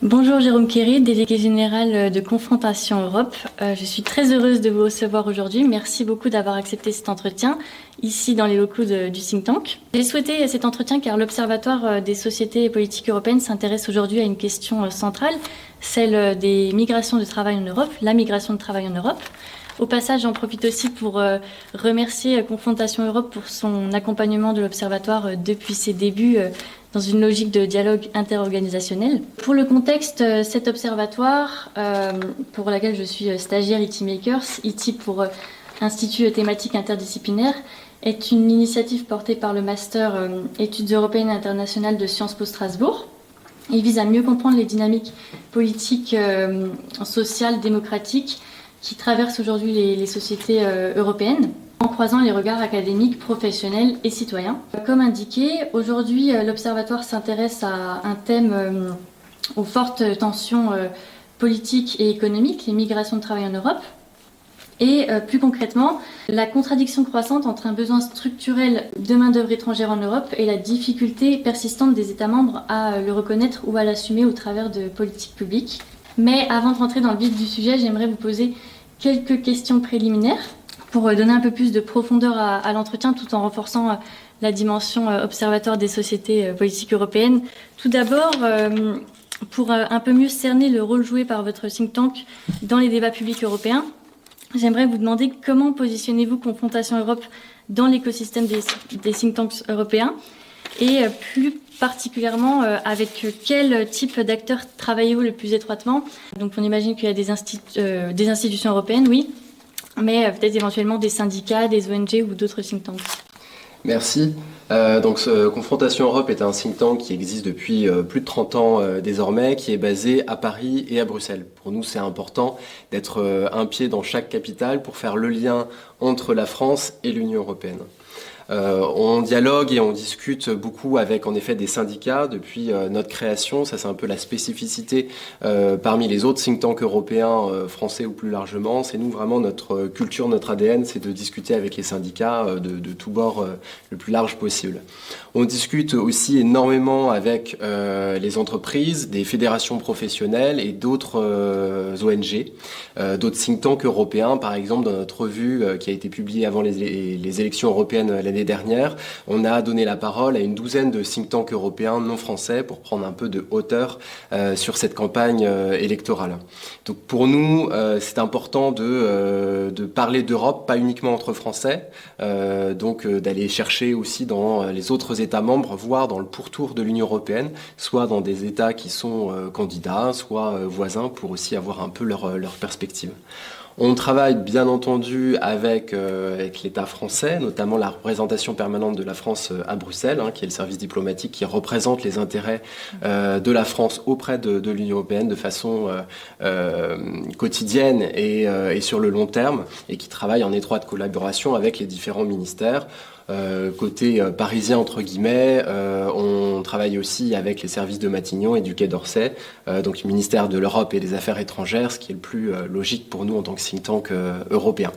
Bonjour Jérôme Kerry, délégué général de Confrontation Europe. Je suis très heureuse de vous recevoir aujourd'hui. Merci beaucoup d'avoir accepté cet entretien ici dans les locaux du think tank. J'ai souhaité cet entretien car l'Observatoire des sociétés et politiques européennes s'intéresse aujourd'hui à une question centrale, celle des migrations de travail en Europe, la migration de travail en Europe. Au passage, j'en profite aussi pour remercier Confrontation Europe pour son accompagnement de l'Observatoire depuis ses débuts dans une logique de dialogue interorganisationnel. Pour le contexte, cet observatoire, pour laquelle je suis stagiaire IT Makers, IT pour Institut thématique interdisciplinaire, est une initiative portée par le Master Études européennes et internationales de Sciences Po Strasbourg. Il vise à mieux comprendre les dynamiques politiques, sociales, démocratiques qui traversent aujourd'hui les sociétés européennes, en croisant les regards académiques, professionnels et citoyens. Comme indiqué, aujourd'hui, l'Observatoire s'intéresse à un thème aux fortes tensions politiques et économiques, les migrations de travail en Europe, et plus concrètement, la contradiction croissante entre un besoin structurel de main-d'œuvre étrangère en Europe et la difficulté persistante des États membres à le reconnaître ou à l'assumer au travers de politiques publiques. Mais avant de rentrer dans le vif du sujet, j'aimerais vous poser quelques questions préliminaires pour donner un peu plus de profondeur à l'entretien tout en renforçant la dimension observatoire des sociétés politiques européennes. Tout d'abord, pour un peu mieux cerner le rôle joué par votre think tank dans les débats publics européens, j'aimerais vous demander comment positionnez-vous Confrontation Europe dans l'écosystème des think tanks européens et plus particulièrement avec quel type d'acteurs travaillez-vous le plus étroitement? Donc on imagine qu'il y a des institutions européennes, oui, mais peut-être éventuellement des syndicats, des ONG ou d'autres think tanks. Merci. Confrontation Europe est un think tank qui existe depuis plus de 30 ans désormais, qui est basé à Paris et à Bruxelles. Pour nous, c'est important d'être un pied dans chaque capitale pour faire le lien entre la France et l'Union européenne. On dialogue et on discute beaucoup avec en effet des syndicats depuis notre création. Ça, c'est un peu la spécificité parmi les autres think tanks européens, français ou plus largement. C'est nous vraiment notre culture, notre ADN, c'est de discuter avec les syndicats de tous bords le plus large possible. On discute aussi énormément avec les entreprises, des fédérations professionnelles et d'autres ONG, d'autres think tanks européens. Par exemple, dans notre revue qui a été publiée avant les élections européennes l'année dernière, on a donné la parole à une douzaine de think tanks européens non français pour prendre un peu de hauteur sur cette campagne électorale. Donc pour nous, c'est important de parler d'Europe, pas uniquement entre Français, d'aller chercher aussi dans les autres États membres, voire dans le pourtour de l'Union européenne, soit dans des États qui sont candidats, soit voisins, pour aussi avoir un peu leur perspective. On travaille bien entendu avec l'État français, notamment la représentation permanente de la France à Bruxelles, qui est le service diplomatique qui représente les intérêts de la France auprès de l'Union européenne de façon quotidienne et sur le long terme, et qui travaille en étroite collaboration avec les différents ministères. Côté parisien entre guillemets, on travaille aussi avec les services de Matignon et du Quai d'Orsay, donc le ministère de l'Europe et des Affaires étrangères, ce qui est le plus logique pour nous en tant que think tank européen.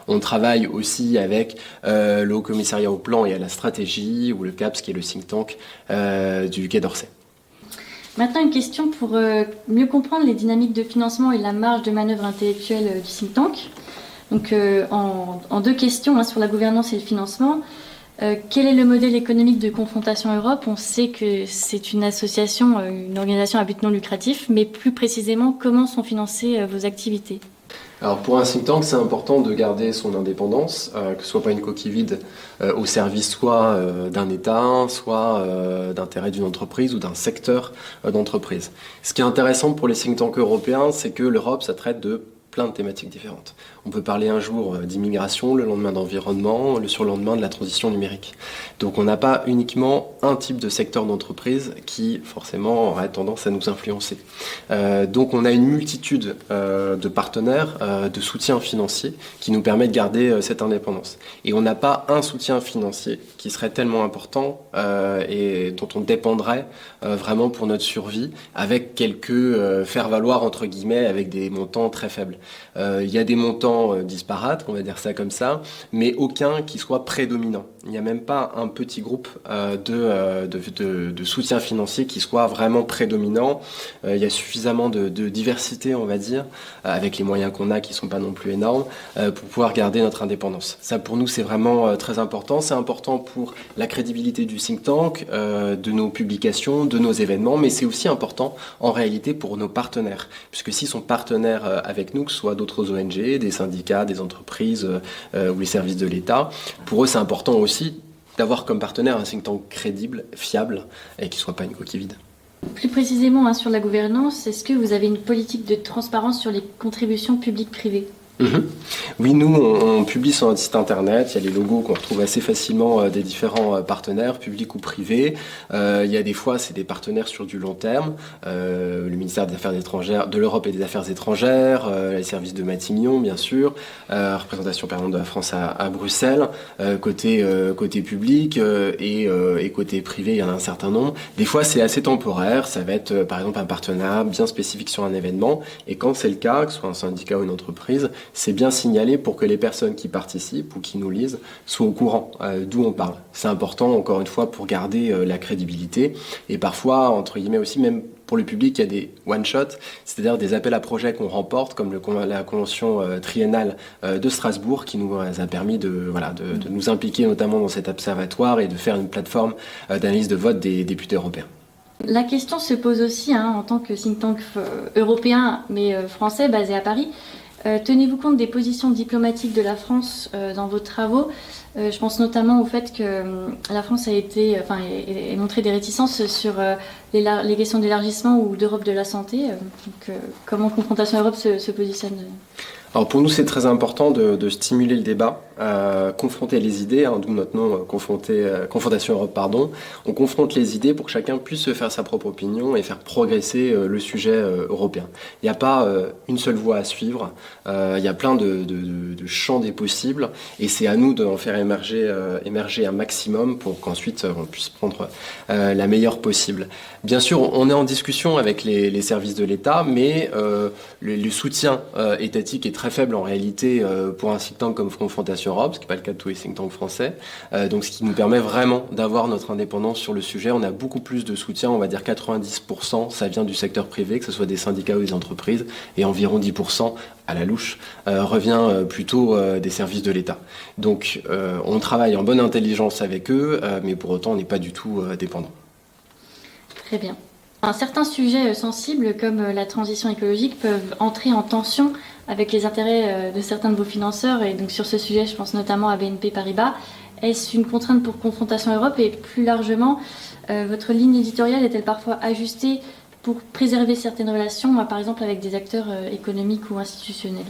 On travaille aussi avec le Haut Commissariat au Plan et à la Stratégie, ou le CAPS, qui est le think tank du Quai d'Orsay. Maintenant, une question pour mieux comprendre les dynamiques de financement et la marge de manœuvre intellectuelle du think tank. Donc en deux questions sur la gouvernance et le financement. Quel est le modèle économique de Confrontation Europe? On sait que c'est une association, une organisation à but non lucratif, mais plus précisément, comment sont financées vos activités? Alors pour un think tank, c'est important de garder son indépendance, que ce soit pas une coquille vide au service soit d'un État, soit d'intérêt d'une entreprise ou d'un secteur d'entreprise. Ce qui est intéressant pour les think tanks européens, c'est que l'Europe, ça traite de plein de thématiques différentes. On peut parler un jour d'immigration, le lendemain d'environnement, le surlendemain de la transition numérique. Donc on n'a pas uniquement un type de secteur d'entreprise qui forcément aurait tendance à nous influencer. Donc on a une multitude de partenaires, de soutien financier qui nous permet de garder cette indépendance. Et on n'a pas un soutien financier qui serait tellement important et dont on dépendrait vraiment pour notre survie, avec quelques faire-valoir entre guillemets avec des montants très faibles. Il y a des montants disparates, on va dire ça comme ça, mais aucun qui soit prédominant. Il n'y a même pas un petit groupe de soutien financier qui soit vraiment prédominant. Il y a suffisamment de diversité, on va dire, avec les moyens qu'on a qui sont pas non plus énormes, pour pouvoir garder notre indépendance. Ça, pour nous, c'est vraiment très important. C'est important pour la crédibilité du think tank, de nos publications, de nos événements, mais c'est aussi important en réalité pour nos partenaires, puisque s'ils sont partenaires avec nous, que ce soit d'autres ONG, des syndicats, des entreprises ou les services de l'État, pour eux, c'est important aussi d'avoir comme partenaire un think tank crédible, fiable et qui ne soit pas une coquille vide. Plus précisément sur la gouvernance, est-ce que vous avez une politique de transparence sur les contributions publiques-privées ? Oui, nous, on publie sur notre site internet. Il y a les logos qu'on retrouve assez facilement des différents partenaires, publics ou privés. Il y a des fois, c'est des partenaires sur du long terme. Le ministère des Affaires étrangères, de l'Europe et des Affaires étrangères, les services de Matignon, bien sûr, représentation permanente de la France à Bruxelles, côté public et côté privé, il y en a un certain nombre. Des fois, c'est assez temporaire. Ça va être, par exemple, un partenariat bien spécifique sur un événement. Et quand c'est le cas, que ce soit un syndicat ou une entreprise, c'est bien signalé pour que les personnes qui participent ou qui nous lisent soient au courant d'où on parle. C'est important, encore une fois, pour garder la crédibilité. Et parfois, entre guillemets aussi, même pour le public, il y a des one-shots, c'est-à-dire des appels à projets qu'on remporte, comme la convention triennale de Strasbourg, qui nous a permis de nous impliquer notamment dans cet observatoire et de faire une plateforme d'analyse de vote des députés européens. La question se pose aussi en tant que think tank européen, mais français, basé à Paris. Tenez-vous compte des positions diplomatiques de la France dans vos travaux ? Je pense notamment au fait que la France ait montré des réticences sur les questions d'élargissement ou d'Europe de la santé. Comment Confrontation Europe se positionne ? Alors pour nous, c'est très important de stimuler le débat, confronter les idées, d'où notre nom Confrontation Europe, pardon. On confronte les idées pour que chacun puisse se faire sa propre opinion et faire progresser le sujet européen. Il n'y a pas une seule voie à suivre, il y a plein de champs des possibles et c'est à nous d'en faire émerger un maximum pour qu'ensuite on puisse prendre la meilleure possible. Bien sûr, on est en discussion avec les services de l'État, mais le soutien étatique est très faible en réalité pour un think tank comme Confrontation Europe, ce qui n'est pas le cas de tous les think tanks français. Donc ce qui nous permet vraiment d'avoir notre indépendance sur le sujet. On a beaucoup plus de soutien, on va dire 90%, ça vient du secteur privé, que ce soit des syndicats ou des entreprises, et environ 10% à la louche revient plutôt des services de l'État. Donc on travaille en bonne intelligence avec eux, mais pour autant on n'est pas du tout dépendant. Très bien. Certains sujets sensibles comme la transition écologique peuvent entrer en tension avec les intérêts de certains de vos financeurs et donc sur ce sujet je pense notamment à BNP Paribas. Est-ce une contrainte pour Confrontation Europe et plus largement votre ligne éditoriale est-elle parfois ajustée pour préserver certaines relations, par exemple avec des acteurs économiques ou institutionnels ?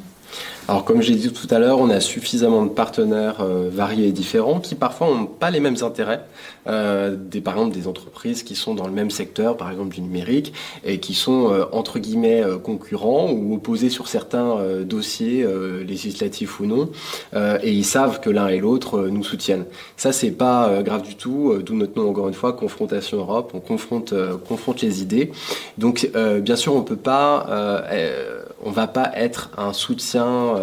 Alors comme j'ai dit tout à l'heure, on a suffisamment de partenaires variés et différents qui parfois n'ont pas les mêmes intérêts. Par exemple des entreprises qui sont dans le même secteur, par exemple du numérique, et qui sont entre guillemets concurrents ou opposés sur certains dossiers législatifs ou non, et ils savent que l'un et l'autre nous soutiennent. Ça c'est pas grave du tout, d'où notre nom encore une fois, Confrontation Europe, on confronte les idées. Donc bien sûr on va pas être un soutien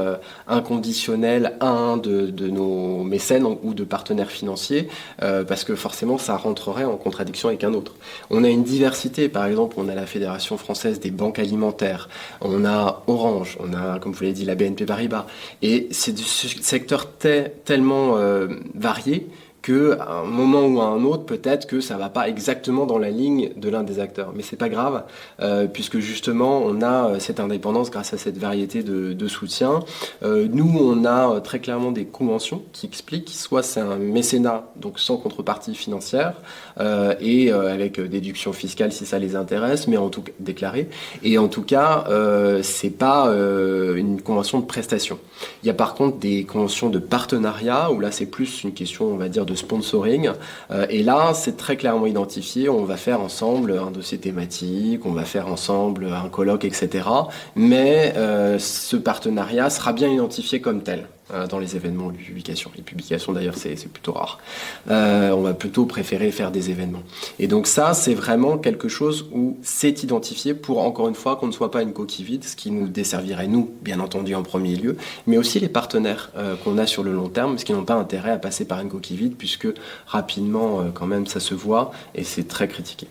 inconditionnel à un de nos mécènes ou de partenaires financiers parce que forcément ça rentrerait en contradiction avec un autre. On a une diversité, par exemple on a la Fédération française des banques alimentaires, on a Orange, on a comme vous l'avez dit la BNP Paribas et c'est du secteur tellement varié qu'à un moment ou à un autre, peut-être que ça va pas exactement dans la ligne de l'un des acteurs. Mais c'est pas grave, puisque justement, on a cette indépendance grâce à cette variété de soutien. Nous, on a très clairement des conventions qui expliquent, soit c'est un mécénat, donc sans contrepartie financière, et avec déduction fiscale si ça les intéresse, mais en tout cas déclarée. Et en tout cas, c'est pas une convention de prestation. Il y a par contre des conventions de partenariat, où là c'est plus une question, on va dire, de sponsoring. Et là, c'est très clairement identifié. On va faire ensemble un dossier thématique, on va faire ensemble un colloque, etc. Mais ce partenariat sera bien identifié comme tel. dans les événements ou les publications. Les publications d'ailleurs c'est plutôt rare. On va plutôt préférer faire des événements. Et donc ça c'est vraiment quelque chose où c'est identifié pour encore une fois qu'on ne soit pas une coquille vide, ce qui nous desservirait nous bien entendu en premier lieu, mais aussi les partenaires qu'on a sur le long terme, parce qu'ils n'ont pas intérêt à passer par une coquille vide puisque rapidement quand même ça se voit et c'est très critiqué.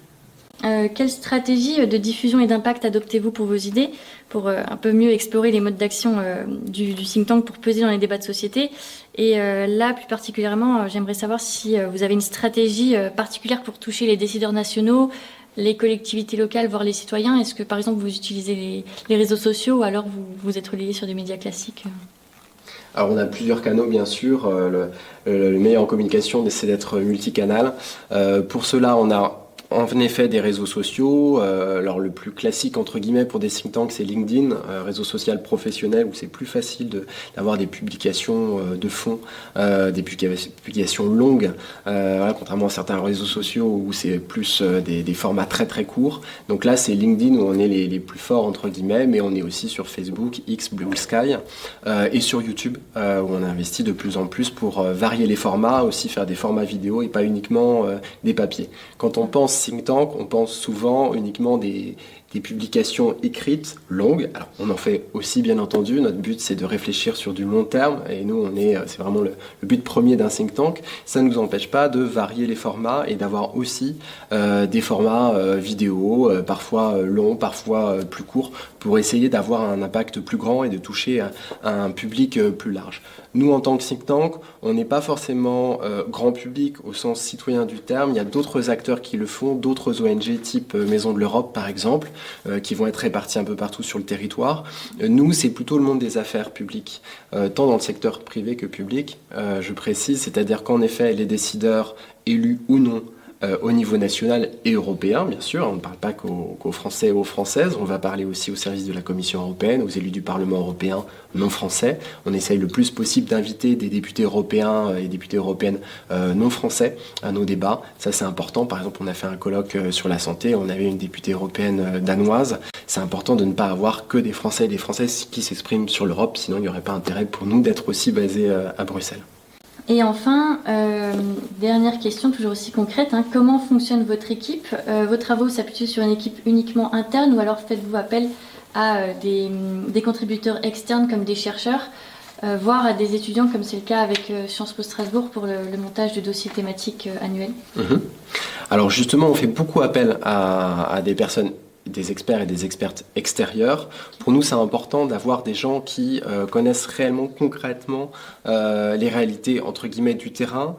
Quelle stratégie de diffusion et d'impact adoptez-vous pour vos idées, pour un peu mieux explorer les modes d'action du think tank pour peser dans les débats de société? Et là, plus particulièrement, j'aimerais savoir si vous avez une stratégie particulière pour toucher les décideurs nationaux, les collectivités locales, voire les citoyens. Est-ce que, par exemple, vous utilisez les réseaux sociaux ou alors vous êtes relayé sur des médias classiques? Alors on a plusieurs canaux bien sûr, le meilleur en communication c'est d'être multicanal. Pour cela on a en effet des réseaux sociaux, alors le plus classique entre guillemets pour des think tanks c'est LinkedIn, réseau social professionnel où c'est plus facile d'avoir des publications de fond, des publications longues, voilà, contrairement à certains réseaux sociaux où c'est plus des formats très très courts. Donc là c'est LinkedIn où on est les plus forts entre guillemets, mais on est aussi sur Facebook, X, Blue Sky et sur YouTube où on investit de plus en plus pour varier les formats, aussi faire des formats vidéo et pas uniquement des papiers. Quand on pense think tank, on pense souvent uniquement des publications écrites longues. Alors, on en fait aussi bien entendu. Notre but c'est de réfléchir sur du long terme et nous c'est vraiment le but premier d'un think tank. Ça ne nous empêche pas de varier les formats et d'avoir aussi des formats vidéo, parfois longs, parfois plus courts, pour essayer d'avoir un impact plus grand et de toucher un public plus large. Nous, en tant que think tank, on n'est pas forcément grand public au sens citoyen du terme. Il y a d'autres acteurs qui le font, d'autres ONG type Maison de l'Europe par exemple, qui vont être répartis un peu partout sur le territoire. Nous, c'est plutôt le monde des affaires publiques, tant dans le secteur privé que public, je précise, c'est-à-dire qu'en effet, les décideurs, élus ou non, au niveau national et européen, bien sûr. On ne parle pas qu'aux Français et aux Françaises, on va parler aussi aux services de la Commission européenne, aux élus du Parlement européen non français. On essaye le plus possible d'inviter des députés européens et députés européennes non français à nos débats. Ça, c'est important. Par exemple, on a fait un colloque sur la santé, on avait une députée européenne danoise. C'est important de ne pas avoir que des Français et des Françaises qui s'expriment sur l'Europe, sinon il n'y aurait pas intérêt pour nous d'être aussi basés à Bruxelles. Et enfin, dernière question, toujours aussi concrète, comment fonctionne votre équipe? Vos travaux s'appuient sur une équipe uniquement interne ou alors faites-vous appel à des contributeurs externes comme des chercheurs, voire à des étudiants comme c'est le cas avec Sciences Po Strasbourg pour le montage de dossiers thématiques annuels? Alors justement, on fait beaucoup appel à des personnes, des experts et des expertes extérieurs. Pour nous, c'est important d'avoir des gens qui connaissent réellement, concrètement les réalités, entre guillemets, du terrain,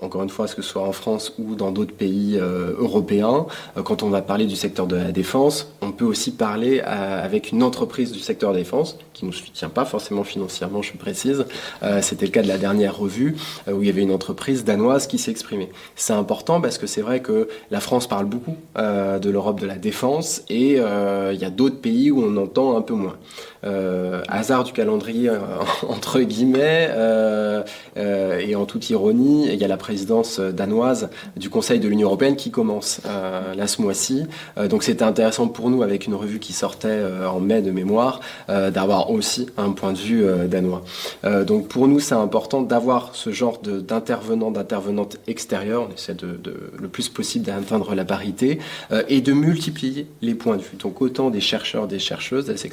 encore une fois, que ce soit en France ou dans d'autres pays européens. Quand on va parler du secteur de la défense, on peut aussi parler avec une entreprise du secteur de la défense, qui ne nous soutient pas forcément financièrement, je précise. C'était le cas de la dernière revue, où il y avait une entreprise danoise qui s'est exprimée. C'est important parce que c'est vrai que la France parle beaucoup de l'Europe de la défense, et il y a d'autres pays où on entend un peu moins. Hasard du calendrier entre guillemets et en toute ironie, il y a la présidence danoise du Conseil de l'Union européenne qui commence là ce mois-ci. Donc c'était intéressant pour nous avec une revue qui sortait en mai de mémoire d'avoir aussi un point de vue danois. Donc pour nous c'est important d'avoir ce genre d'intervenants, d'intervenantes extérieures. On essaie le plus possible d'atteindre la parité et de multiplier les points de vue. Donc autant des chercheurs, des chercheuses, des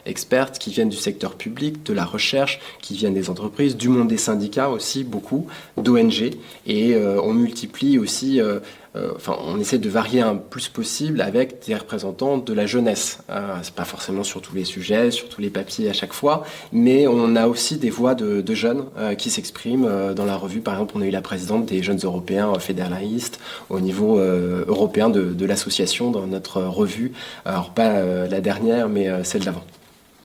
expertes qui viennent du secteur public, de la recherche, qui viennent des entreprises, du monde des syndicats aussi, beaucoup, d'ONG. Et on multiplie aussi, on essaie de varier un plus possible avec des représentants de la jeunesse. C'est pas forcément sur tous les sujets, sur tous les papiers à chaque fois, mais on a aussi des voix de jeunes qui s'expriment dans la revue. Par exemple, on a eu la présidente des jeunes européens fédéralistes au niveau européen de l'association dans notre revue. Alors pas la dernière, mais celle d'avant.